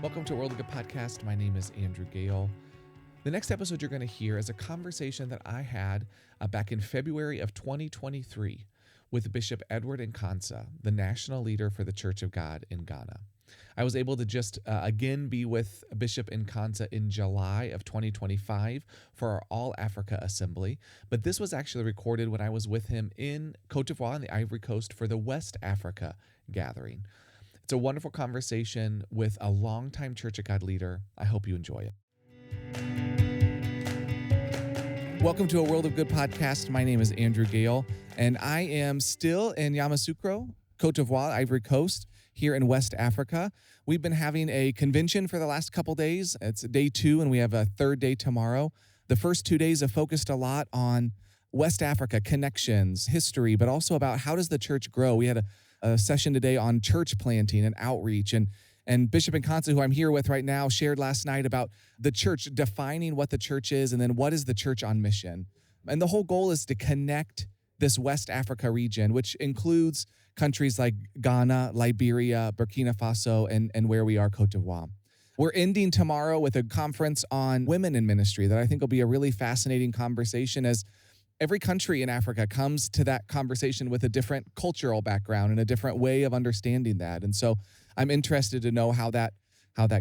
Welcome to World of Good Podcast. My name is Andrew Gale. The next episode you're going to hear is a conversation that I had back in February of 2023 with Bishop Edward Nkansah, the national leader for the Church of God in Ghana. I was able to just again be with Bishop Nkansah in July of 2025 for our All Africa Assembly, but this was actually recorded when I was with him in Côte d'Ivoire on the Ivory Coast for the West Africa gathering. It's a wonderful conversation with a longtime Church of God leader. I hope you enjoy it. Welcome to a World of Good podcast. My name is Andrew Gale, and I am still in Yamoussoukro, Côte d'Ivoire, Ivory Coast, here in West Africa. We've been having a convention for the last couple days. It's day 2, and we have a third day tomorrow. The first 2 days have focused a lot on West Africa connections, history, but also about how does the church grow. We had a session today on church planting and outreach, and Bishop Nkansah, who I'm here with right now, shared last night about the church, defining what the church is, and then what is the church on mission. And the whole goal is to connect this West Africa region, which includes countries like Ghana, Liberia, Burkina Faso, and where we are, Côte d'Ivoire. We're ending tomorrow with a conference on women in ministry that I think will be a really fascinating conversation, as every country in Africa comes to that conversation with a different cultural background and a different way of understanding that. And so I'm interested to know how that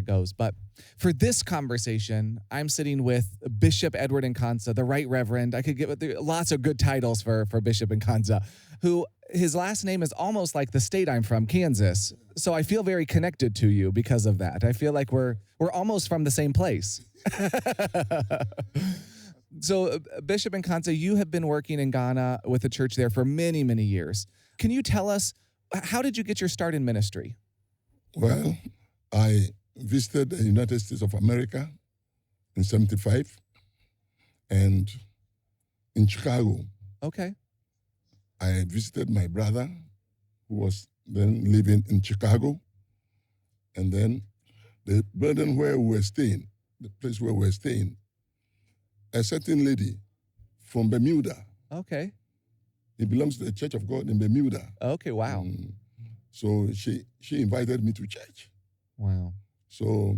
goes. But for this conversation, I'm sitting with Bishop Edward Nkansah, the Right Reverend. I could give lots of good titles for Bishop Nkansah, who his last name is almost like the state I'm from, Kansas. So I feel very connected to you because of that. I feel like we're almost from the same place. So, Bishop Nkansah, you have been working in Ghana with the church there for many, many years. Can you tell us, how did you get your start in ministry? Well, I visited the United States of America in 1975 and in Chicago. Okay. I visited my brother, who was then living in Chicago. And then the building where we were staying, the place where we were staying, a certain lady from Bermuda. Okay. He belongs to the Church of God in Bermuda. Okay, wow. So she invited me to church. Wow. So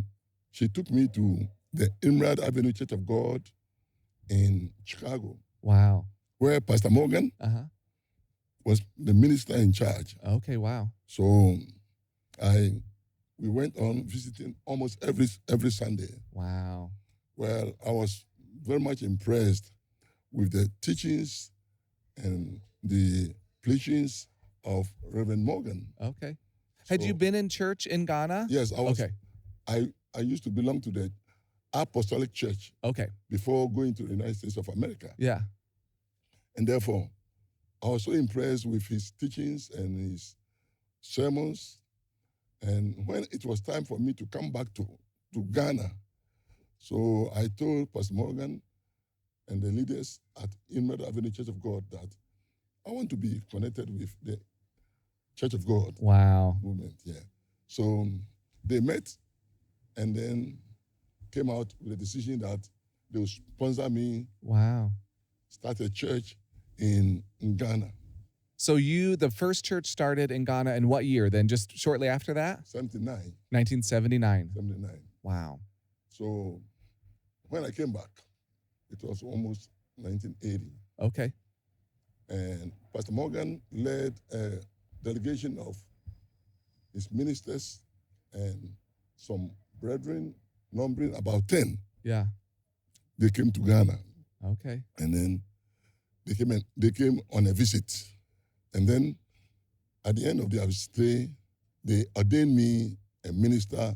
she took me to the Emerald Avenue Church of God in Chicago. Wow. Where Pastor Morgan was the minister in charge. Okay, wow. So we went on visiting almost every Sunday. Wow. Well, I was very much impressed with the teachings and the preachings of Reverend Morgan. Okay. Had you been in church in Ghana? Yes, I was. Okay. I used to belong to the Apostolic Church. Okay. Before going to the United States of America. Yeah. And therefore, I was so impressed with his teachings and his sermons. And when it was time for me to come back to Ghana, so I told Pastor Morgan and the leaders at Emerald Avenue Church of God that I want to be connected with the Church of God. Wow. Movement. Yeah. So they met and then came out with a decision that they would sponsor me. Wow. Start a church in Ghana. So the first church started in Ghana in what year then? Just shortly after that? 79. 1979. 79. Wow. So when I came back, it was almost 1980. Okay. And Pastor Morgan led a delegation of his ministers and some brethren, numbering about 10. Yeah. They came to Ghana. Okay. And then they came on a visit. And then at the end of their stay, they ordained me a minister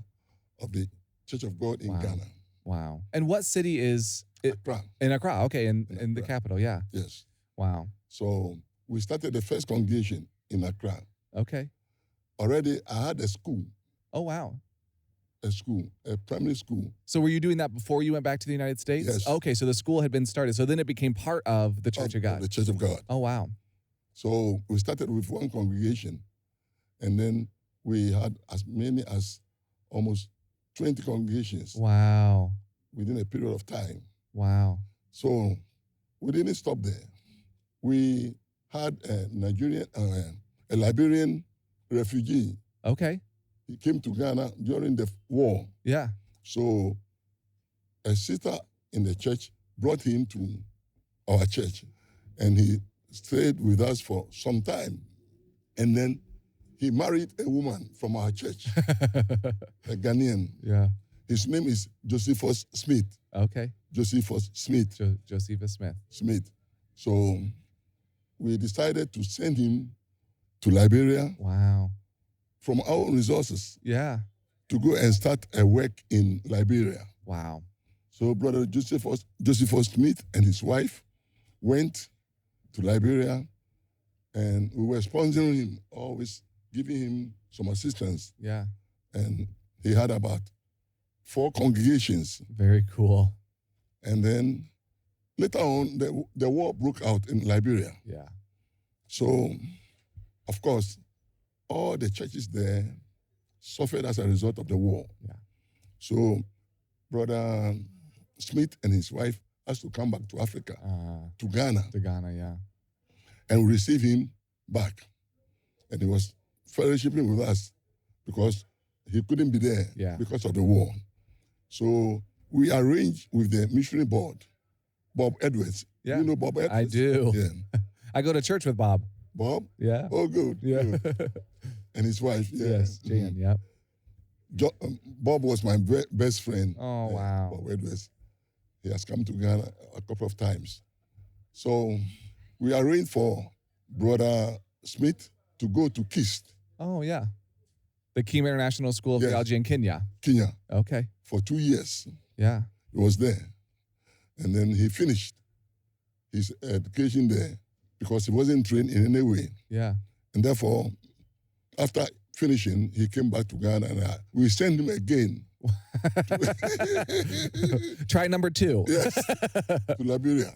of the Church of God in Ghana. Wow. And what city is it? Accra. In Accra. Okay, in the capital, yeah. Yes. Wow. So we started the first congregation in Accra. Okay. Already I had a school. Oh, wow. A primary school. So were you doing that before you went back to the United States? Yes. Okay, so the school had been started. So then it became part of the Church of God. The Church of God. Oh, wow. So we started with one congregation, and then we had as many as almost 20 congregations. Wow. Within a period of time. Wow. So we didn't stop there. We had a Liberian refugee. Okay. he came to Ghana during the war. Yeah. So a sister in the church brought him to our church, and he stayed with us for some time. And then he married a woman from our church, a Ghanaian. Yeah. His name is Josephus Smith. Okay. Josephus Smith. Josephus Smith. Smith. So we decided to send him to Liberia. Wow. From our own resources. Yeah. To go and start a work in Liberia. Wow. So Brother Josephus Smith and his wife went to Liberia, and we were sponsoring him, always giving him some assistance. Yeah. And he had about 4 congregations. Very cool. And then later on, the war broke out in Liberia. Yeah. So, of course, all the churches there suffered as a result of the war. Yeah. So, Brother Smith and his wife has to come back to Africa, to Ghana. To Ghana, yeah. And receive him back. And he was fellowshipping with us because he couldn't be there because of the war. So we arranged with the missionary board, Bob Edwards. Yeah. You know Bob Edwards? I do. Yeah. I go to church with Bob. Bob? Yeah. Oh, good. Yeah. Good. And his wife. Yeah. Yes, Jan, yep. Bob was my best friend. Oh, wow. Bob Edwards. He has come to Ghana a couple of times. So we arranged for Brother Smith to go to KIST. Oh, yeah. The Kima International School of Theology in Kenya. Kenya. Okay. For 2 years. Yeah. He was there. And then he finished his education there because he wasn't trained in any way. Yeah. And therefore, after finishing, he came back to Ghana, and we sent him again. Try number 2. Yes, to Liberia,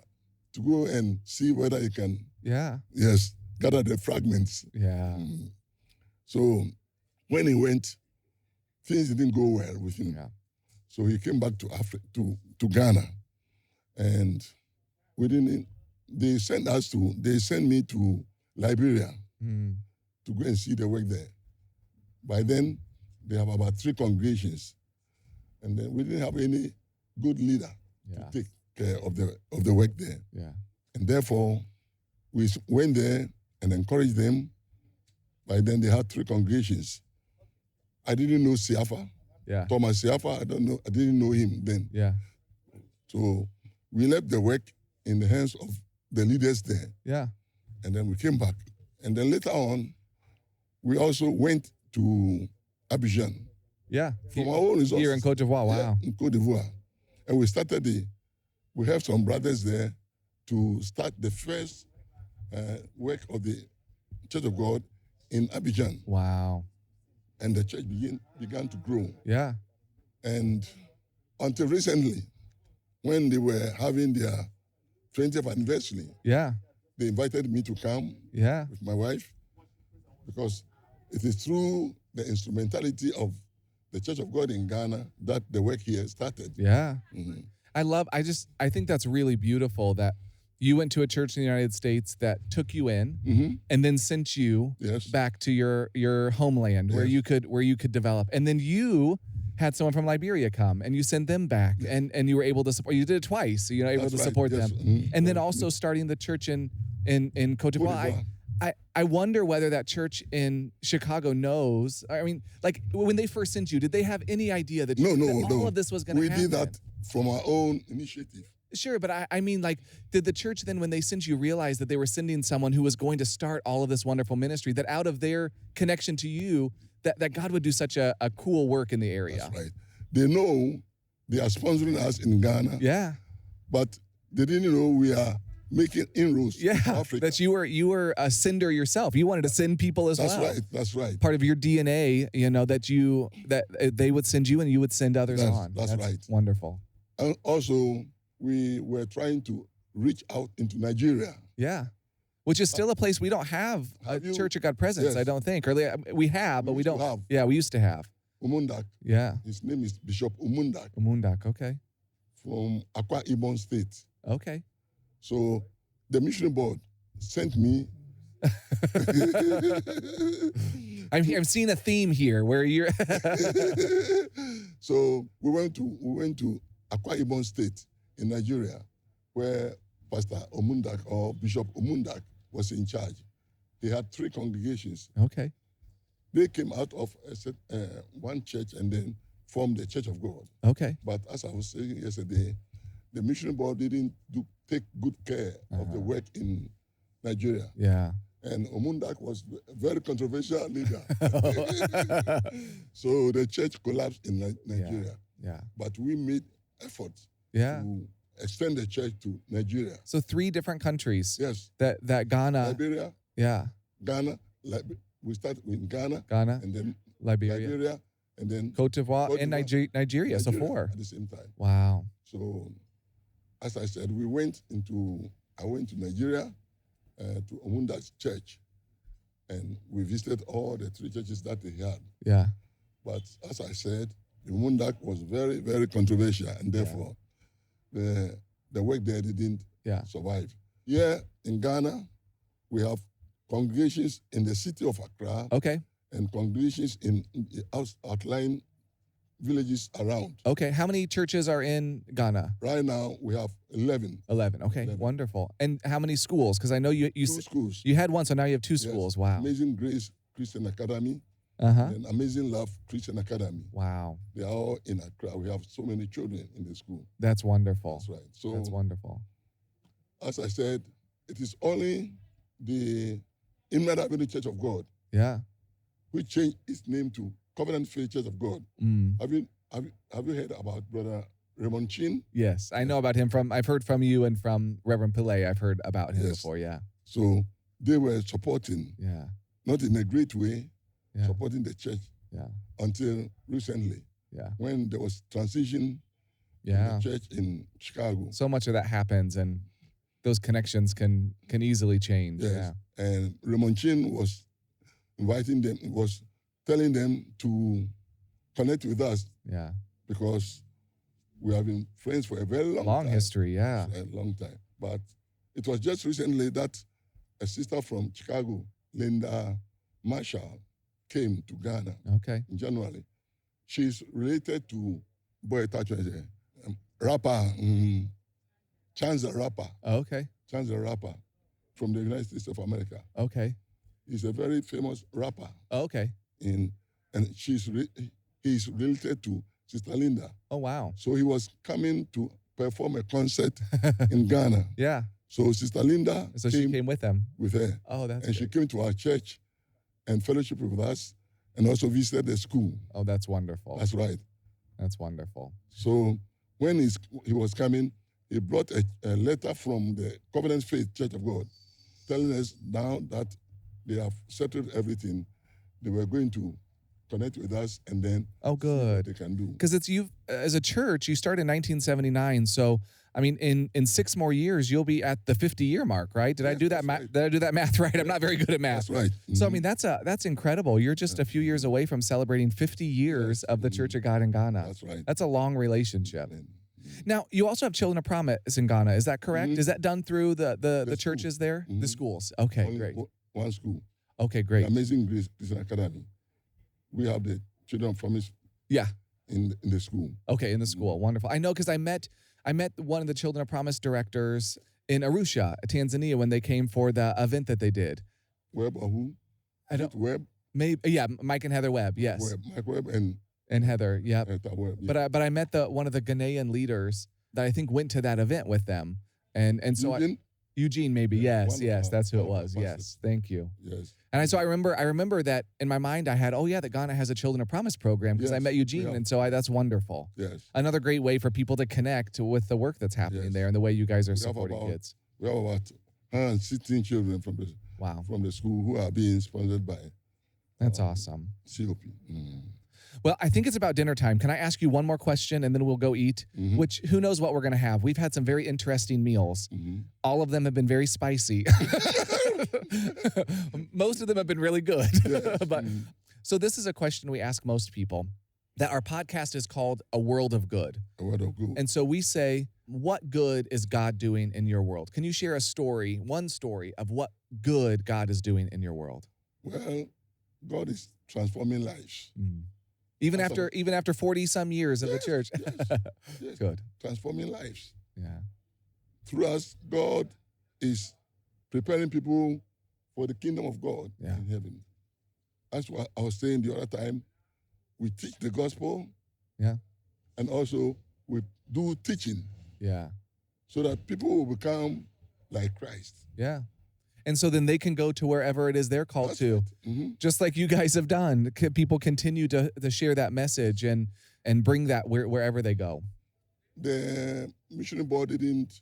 to go and see whether he can, gather the fragments. Yeah. So when he went, things didn't go well with him. Yeah. So he came back to to Ghana, and they sent me to Liberia to go and see the work there. By then, they have about 3 congregations, and then we didn't have any good leader to take care of the work there. Yeah. And therefore, we went there and encouraged them. By then, they had 3 congregations. I didn't know Siafa. Yeah. Thomas Siafa, I didn't know him then. Yeah. So we left the work in the hands of the leaders there. Yeah. And then we came back. And then later on, we also went to Abidjan. Yeah. From our own resources. Here in Côte d'Ivoire, wow. Yeah, in Côte d'Ivoire. And we started we have some brothers there to start the first work of the Church of God in Abidjan. Wow. And the church began to grow. Yeah. And until recently, when they were having their 20th anniversary, they invited me to come with my wife, because it is through the instrumentality of the Church of God in Ghana that the work here started. Yeah. Mm-hmm. I think that's really beautiful that you went to a church in the United States that took you in and then sent you back to your homeland where you could develop. And then you had someone from Liberia come and you sent them back and you were able to support. You did it twice, so you're able to support them. And then also starting the church in Côte d'Ivoire. I wonder whether that church in Chicago knows. I mean, like when they first sent you, did they have any idea that all of this was going to happen? We did that from our own initiative. Sure, but I mean, like, did the church then, when they sent you, realize that they were sending someone who was going to start all of this wonderful ministry, that out of their connection to you, that God would do such a cool work in the area? That's right. They know they are sponsoring us in Ghana. Yeah. But they didn't know we are making inroads to Africa. That you were a sender yourself. You wanted to send people as well. That's right. Part of your DNA, that they would send you and you would send others on. That's right. Wonderful. And also, we were trying to reach out into Nigeria. Yeah. Which is still a place we don't have a Church of God presence, Yes. I don't think. Or we have, but we don't. Have. Yeah, we used to have. Umundak. Yeah. His name is Bishop Umundak. Umundak, okay. From Akwa Ibom State. Okay. So the missionary board sent me I'm seeing a theme here where you're. So we went to Akwa Ibom State in Nigeria, where Pastor Omundak or Bishop Omundak was in charge. He had 3 congregations. Okay. They came out of one church and then formed the Church of God. Okay. But as I was saying yesterday, the mission board didn't take good care of the work in Nigeria. Yeah. And Omundak was a very controversial leader. So the church collapsed in Nigeria. Yeah. But we made efforts to extend the church to Nigeria. So 3 different countries. Yes. That Ghana. Liberia. Yeah. Ghana. We started with Ghana. And then Liberia. And then Cote d'Ivoire and Nigeria. So 4. At the same time. Wow. So, as I said, I went to Nigeria, to Omundak's church, and we visited all the 3 churches that he had. Yeah. But as I said, Omundak was very, very controversial, and therefore the work there didn't survive. Here in Ghana, we have congregations in the city of Accra. Okay. And congregations in outlying villages around. Okay. How many churches are in Ghana? Right now, we have 11. 11. Okay. 11. Wonderful. And how many schools? Because I know you 2 schools. You had one, so now you have 2 schools. Wow. Amazing Grace Christian Academy. And Amazing Love Christian Academy. Wow. They are all in Accra. We have so many children in the school. That's wonderful. That's right. So that's wonderful. As I said, it is only the Inland Avenue Church of God. Yeah. Which changed its name to Covenant Faith Church of God. Have you heard about Brother Raymond Chin? Yes, I know about him I've heard from you and from Reverend Pillay. I've heard about him before, yeah. So they were supporting, not in a great way, supporting the church until recently, when there was transition in the church in Chicago. So much of that happens, and those connections can easily change. Yes. Yeah. And Raymond Chin was inviting them, was telling them to connect with us. Yeah. Because we have been friends for a very long time. Long history, yeah. A long time. But it was just recently that a sister from Chicago, Linda Marshall, came to Ghana in January. She's related to Boy Tacho, rapper, Chance the Rapper. Okay. Chance the Rapper from the United States of America. Okay. He's a very famous rapper. Okay. And he's related to Sister Linda. Oh, wow. So he was coming to perform a concert in Ghana. Yeah. So Sister Linda she came with them. With her. Oh, that's And good. she came to our church and fellowship with us and also visited the school. Oh, that's wonderful. That's right. That's wonderful. So when he was coming, he brought a letter from the Covenant Faith Church of God telling us now that they have settled everything. They were going to connect with us and then see what they can do. Because it's you as a church, you started in 1979. So I mean, in 6 more years, you'll be at the 50-year mark, right? Did I do that math? Right. Did I do that math right? I'm not very good at math. That's right. Mm-hmm. So I mean, that's incredible. You're just a few years away from celebrating 50 years of the Church of God in Ghana. That's right. That's a long relationship. Now, you also have Children of Promise in Ghana. Is that correct? Is that done through the churches there? The schools. Okay, only great. One school. Okay, great. The Amazing Grace Christian Academy. We have the Children of Promise. Yeah. In the school. Okay, in the school. Wonderful. I know because I met one of the Children of Promise directors in Arusha, Tanzania, when they came for the event that they did. Webb or who? I don't. Webb? Maybe. Yeah, Mike and Heather Webb. Yes. Mike Webb and Heather. Yeah. Webb, yeah. But I met one of the Ghanaian leaders that I think went to that event with them, and so Eugene maybe. Yes, that's who it was. Yes, thank you. Yes. And I remember that in my mind I had, that Ghana has a Children of Promise program because I met Eugene, and so that's wonderful. Yes. Another great way for people to connect with the work that's happening there and the way you guys are supporting kids. We have about 116 children from the school who are being sponsored by. That's awesome. COP. Mm. Well, I think it's about dinner time. Can I ask you one more question and then we'll go eat? Mm-hmm. Which, who knows what we're going to have? We've had some very interesting meals. Mm-hmm. All of them have been very spicy. Most of them have been really good. Yes. So this is a question we ask most people, that our podcast is called A World of Good. A World of Good. And so we say, what good is God doing in your world? Can you share one story of what good God is doing in your world? Well, God is transforming lives. Even after 40 some years of the church. Yes. Good. Transforming lives. Yeah. Through us, God is preparing people for the kingdom of God in heaven. That's what I was saying the other time. We teach the gospel. Yeah. And also we do teaching. Yeah. So that people will become like Christ. Yeah. And so then they can go to wherever it is they're called to. Right. Just like you guys have done. People continue to share that message and bring that wherever they go. The missionary board didn't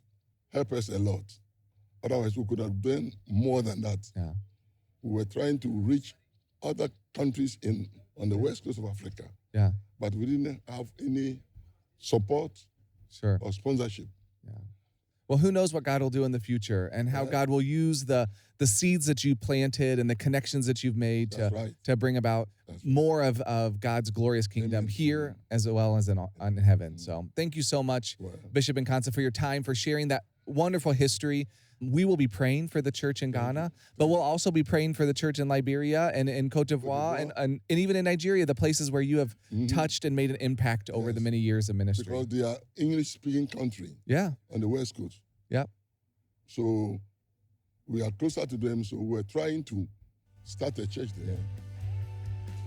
help us a lot. Otherwise, we could have done more than that. Yeah. We were trying to reach other countries on the west coast of Africa. Yeah. But we didn't have any support or sponsorship. Yeah. Well, who knows what God will do in the future and how God will use the seeds that you planted and the connections that you've made to bring about more of God's glorious kingdom here as well as in heaven. So thank you so much, Bishop Nkansah, for your time, for sharing that wonderful history. We will be praying for the church in Ghana, but we'll also be praying for the church in Liberia and in Cote d'Ivoire and even in Nigeria, the places where you have touched and made an impact over the many years of ministry. Because they are English-speaking country on the West Coast. Yep. So we are closer to them, so we're trying to start a church there.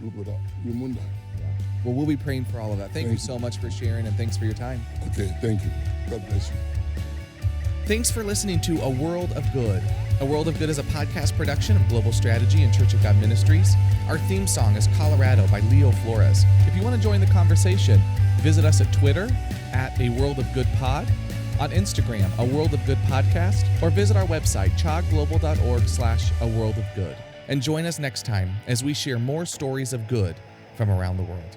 Well, we'll be praying for all of that. Thank you so much for sharing, and thanks for your time. Okay, thank you. God bless you. Thanks for listening to A World of Good. A World of Good is a podcast production of Global Strategy and Church of God Ministries. Our theme song is Colorado by Leo Flores. If you want to join the conversation, visit us at Twitter at A World of Good Pod, on Instagram, A World of Good Podcast, or visit our website, chogglobal.org/A World of Good. And join us next time as we share more stories of good from around the world.